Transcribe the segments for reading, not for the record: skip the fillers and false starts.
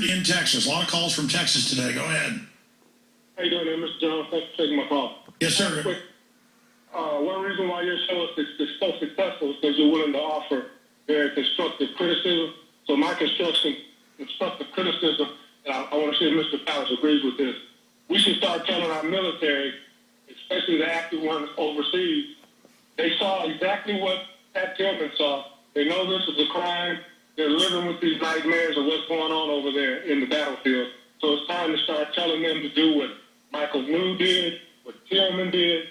In Texas. A lot of calls from Texas today. Go ahead. How you doing there, Mr. Jones? Thanks for taking my call. Yes, sir. Quick, one reason why your show is so successful is because you're willing to offer very constructive criticism. So my constructive criticism, and I want to see if Mr. Powers agrees with this, we should start telling our military, especially the active ones overseas, they saw exactly what Pat Tillman saw. They know this is a crime. They're living with these nightmares of what's going on over there in the battlefield. So it's time to start telling them to do what Michael New did, what Tillman did,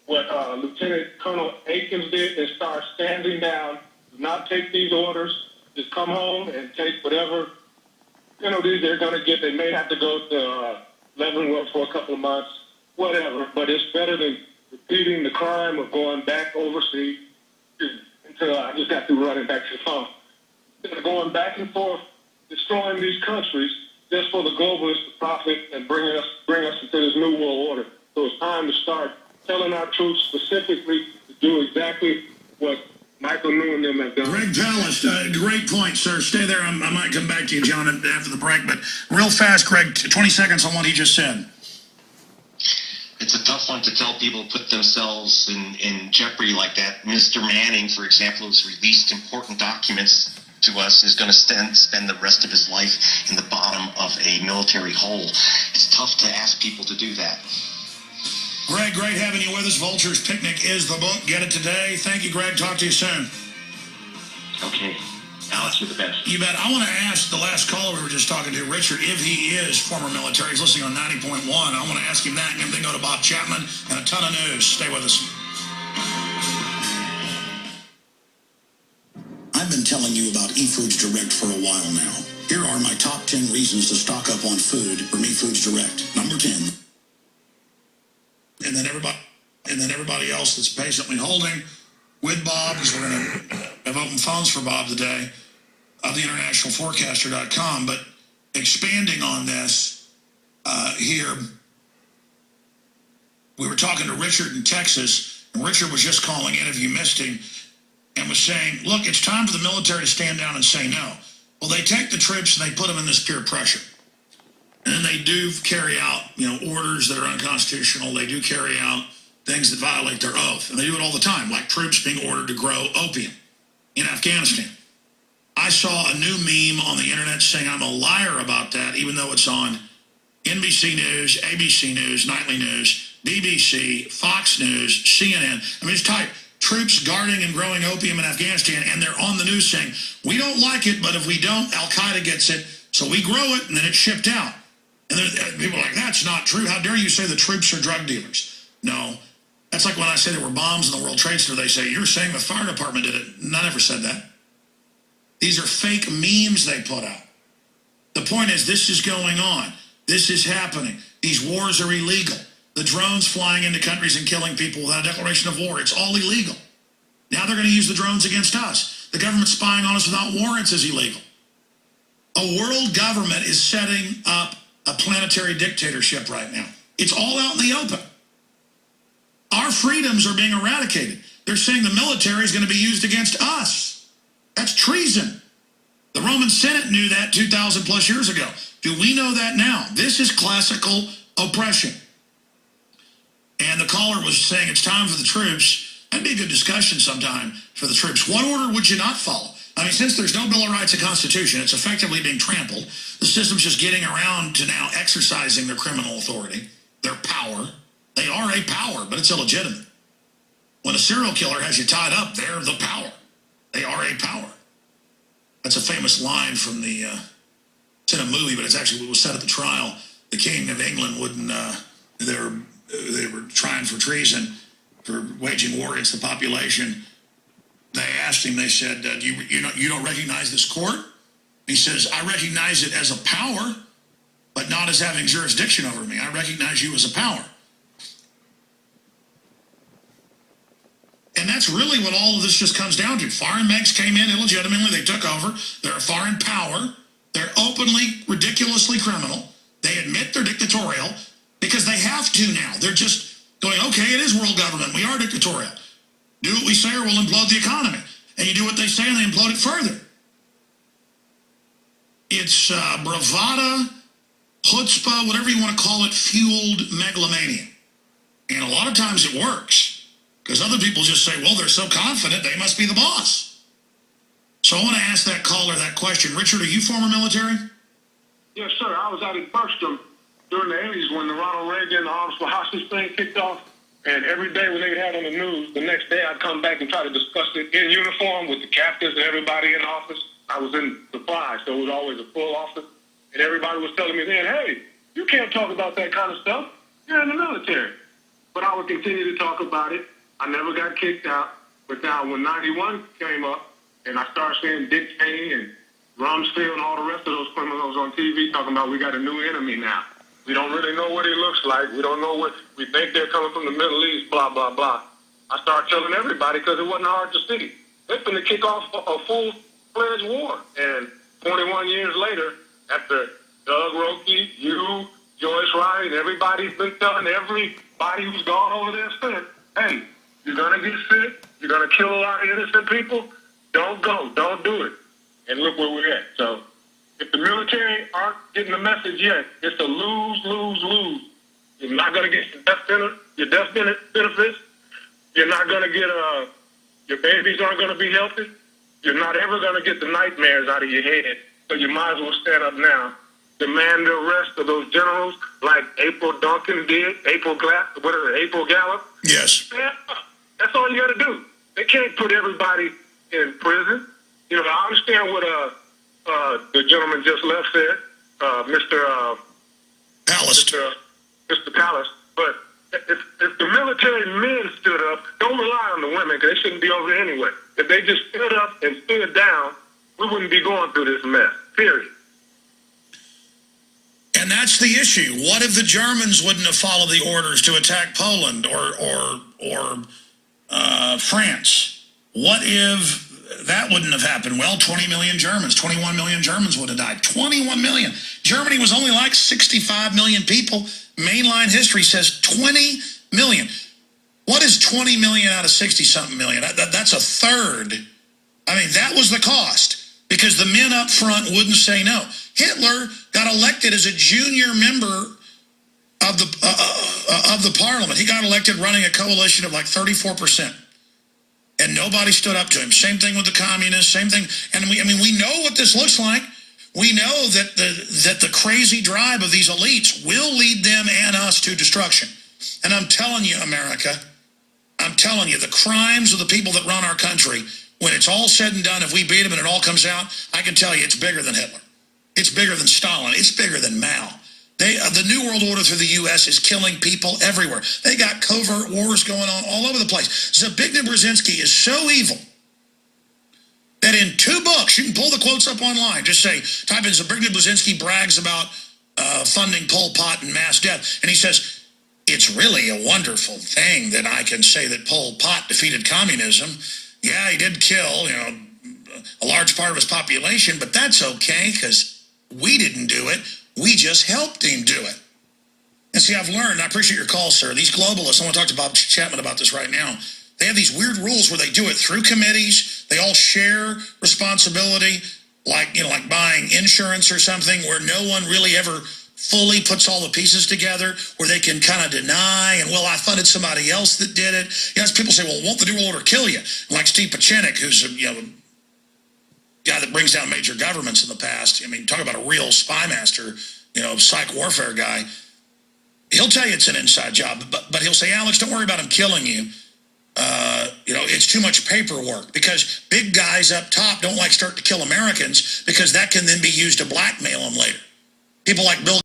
what Lieutenant Colonel Akins did, and start standing down, not take these orders, just come home and take whatever penalties they're going to get. They may have to go to Leavenworth for a couple of months, whatever, but it's better than repeating the crime of going back overseas until I just got through running back to the phone. Going back and forth, destroying these countries just for the globalists to profit and bring us into this new world order. So it's time to start telling our troops specifically to do exactly what Michael New and them have done. Greg Palast, great point, sir. Stay there. I might come back to you, John, after the break. But real fast, Greg, 20 seconds on what he just said. It's a tough one to tell people to put themselves in jeopardy like that. Mr. Manning, for example, has released important documents to us, is going to spend the rest of his life in the bottom of a military hole. It's tough to ask people to do that. Greg, great having you with us. Vulture's Picnic is the book. Get it today. Thank you, Greg. Talk to you soon. Okay. Alex, you're the best. You bet. I want to ask the last caller we were just talking to, Richard, if he is former military. He's listening on 90.1. I want to ask him that, and then go to Bob Chapman and a ton of news. Stay with us. I've been telling you about eFoods Direct for a while now. Here are my top 10 reasons to stock up on food from eFoods Direct. Number 10. And then everybody else that's patiently holding with Bob, because we're going to have open phones for Bob today, of the internationalforecaster.com. But expanding on this here, we were talking to Richard in Texas, and Richard was just calling in, if you missed him, and was saying, look, it's time for the military to stand down and say no. Well, they take the troops and they put them in this peer pressure. And then they do carry out, orders that are unconstitutional. They do carry out things that violate their oath. And they do it all the time, like troops being ordered to grow opium in Afghanistan. I saw a new meme on the internet saying I'm a liar about that, even though it's on NBC News, ABC News, Nightly News, BBC, Fox News, CNN. I mean, just type troops guarding and growing opium in Afghanistan, and they're on the news saying, we don't like it, but if we don't, Al-Qaeda gets it, so we grow it, and then it's shipped out. And people are like, that's not true. How dare you say the troops are drug dealers? No. That's like when I say there were bombs in the World Trade Center, they say, you're saying the fire department did it. And I never said that. These are fake memes they put out. The point is, this is going on. This is happening. These wars are illegal. The drones flying into countries and killing people without a declaration of war, it's all illegal. Now they're going to use the drones against us. The government spying on us without warrants is illegal. A world government is setting up a planetary dictatorship right now. It's all out in the open. Our freedoms are being eradicated. They're saying the military is going to be used against us. That's treason. The Roman Senate knew that 2,000 plus years ago. Do we know that now? This is classical oppression. And the caller was saying it's time for the troops. That'd be a good discussion sometime for the troops. What order would you not follow? I mean, since there's no Bill of Rights or Constitution, it's effectively being trampled. The system's just getting around to now exercising their criminal authority, their power. They are a power, but it's illegitimate. When a serial killer has you tied up, they're the power. They are a power. That's a famous line from the, it's in a movie, but it's actually what was said at the trial. The King of England wouldn't, they were trying for treason, for waging war against the population. They asked him, they said, you don't recognize this court? He says, I recognize it as a power, but not as having jurisdiction over me. I recognize you as a power. And that's really what all of this just comes down to. Foreign megs came in illegitimately. They took over. They're a foreign power. They're openly, ridiculously criminal. They admit they're dictatorial because they have to now. They're just going, okay, it is world government. We are dictatorial. Do what we say or we'll implode the economy. And you do what they say and they implode it further. It's bravada, chutzpah, whatever you want to call it, fueled megalomania. And a lot of times it works because other people just say, well, they're so confident, they must be the boss. So I want to ask that caller that question. Richard, are you former military? Yes, sir. I was out in Bergstrom during the 80s when the Ronald Reagan arms for hostage thing kicked off. And every day when they had on the news, the next day I'd come back and try to discuss it in uniform with the captains and everybody in the office. I was in supply, so it was always a full office. And everybody was telling me then, hey, you can't talk about that kind of stuff. You're in the military. But I would continue to talk about it. I never got kicked out. But now when 91 came up and I started seeing Dick Cheney and Rumsfeld and all the rest of those criminals on TV talking about we got a new enemy now. We don't really know what he looks like. We don't know what, we think they're coming from the Middle East, blah, blah, blah. I started telling everybody because it wasn't hard to see. They're going to kick off a full-fledged war. And 21 years later, after Doug Roque, you, Joyce Wright, everybody's been telling everybody who's gone over there since, hey, you're going to get sick. You're going to kill a lot of innocent people. Don't go. Don't do it. And look where we're at. So if the military aren't getting the message yet, it's a lose, lose, lose. You're not going to get your death benefits. You're not going to get your babies aren't going to be healthy. You're not ever going to get the nightmares out of your head. So you might as well stand up now. Demand the arrest of those generals like April Duncan did, April Gallup. Yes. Yeah, that's all you got to do. They can't put everybody in prison. You know, I understand what the gentleman just left said, Mr. Palast. Mr. Palast. But if the military men stood up, don't rely on the women because they shouldn't be over there anyway. If they just stood up and stood down, we wouldn't be going through this mess, period. And that's the issue. What if the Germans wouldn't have followed the orders to attack Poland or France? What if that wouldn't have happened? Well, 20 million Germans, 21 million Germans would have died. 21 million. Germany was only like 65 million people. Mainline history says 20 million. What is 20 million out of 60-something million? That's a third. I mean, that was the cost because the men up front wouldn't say no. Hitler got elected as a junior member of the parliament. He got elected running a coalition of like 34%. And nobody stood up to him. Same thing with the communists, same thing. And we know what this looks like. We know that the crazy drive of these elites will lead them and us to destruction. And I'm telling you, America, I'm telling you, the crimes of the people that run our country, when it's all said and done, if we beat them and it all comes out, I can tell you it's bigger than Hitler. It's bigger than Stalin. It's bigger than Mao. The New World Order through the U.S. is killing people everywhere. They got covert wars going on all over the place. Zbigniew Brzezinski is so evil that in 2 books, you can pull the quotes up online, just say, type in Zbigniew Brzezinski brags about funding Pol Pot and mass death. And he says, it's really a wonderful thing that I can say that Pol Pot defeated communism. Yeah, he did kill, a large part of his population, but that's okay because we didn't do it. We just helped him do it. And see, I've learned, I appreciate your call, sir. These globalists, I want to talk to Bob Chapman about this right now. They have these weird rules where they do it through committees. They all share responsibility, like buying insurance or something, where no one really ever fully puts all the pieces together, where they can kind of deny, and, well, I funded somebody else that did it. People say, well, won't the New World Order kill you? Like Steve Pachinik, who's a guy that brings down major governments in the past. I mean, talk about a real spy master, psych warfare guy. He'll tell you it's an inside job, but he'll say, Alex, don't worry about him killing you. It's too much paperwork because big guys up top don't like start to kill Americans because that can then be used to blackmail them later. People like Bill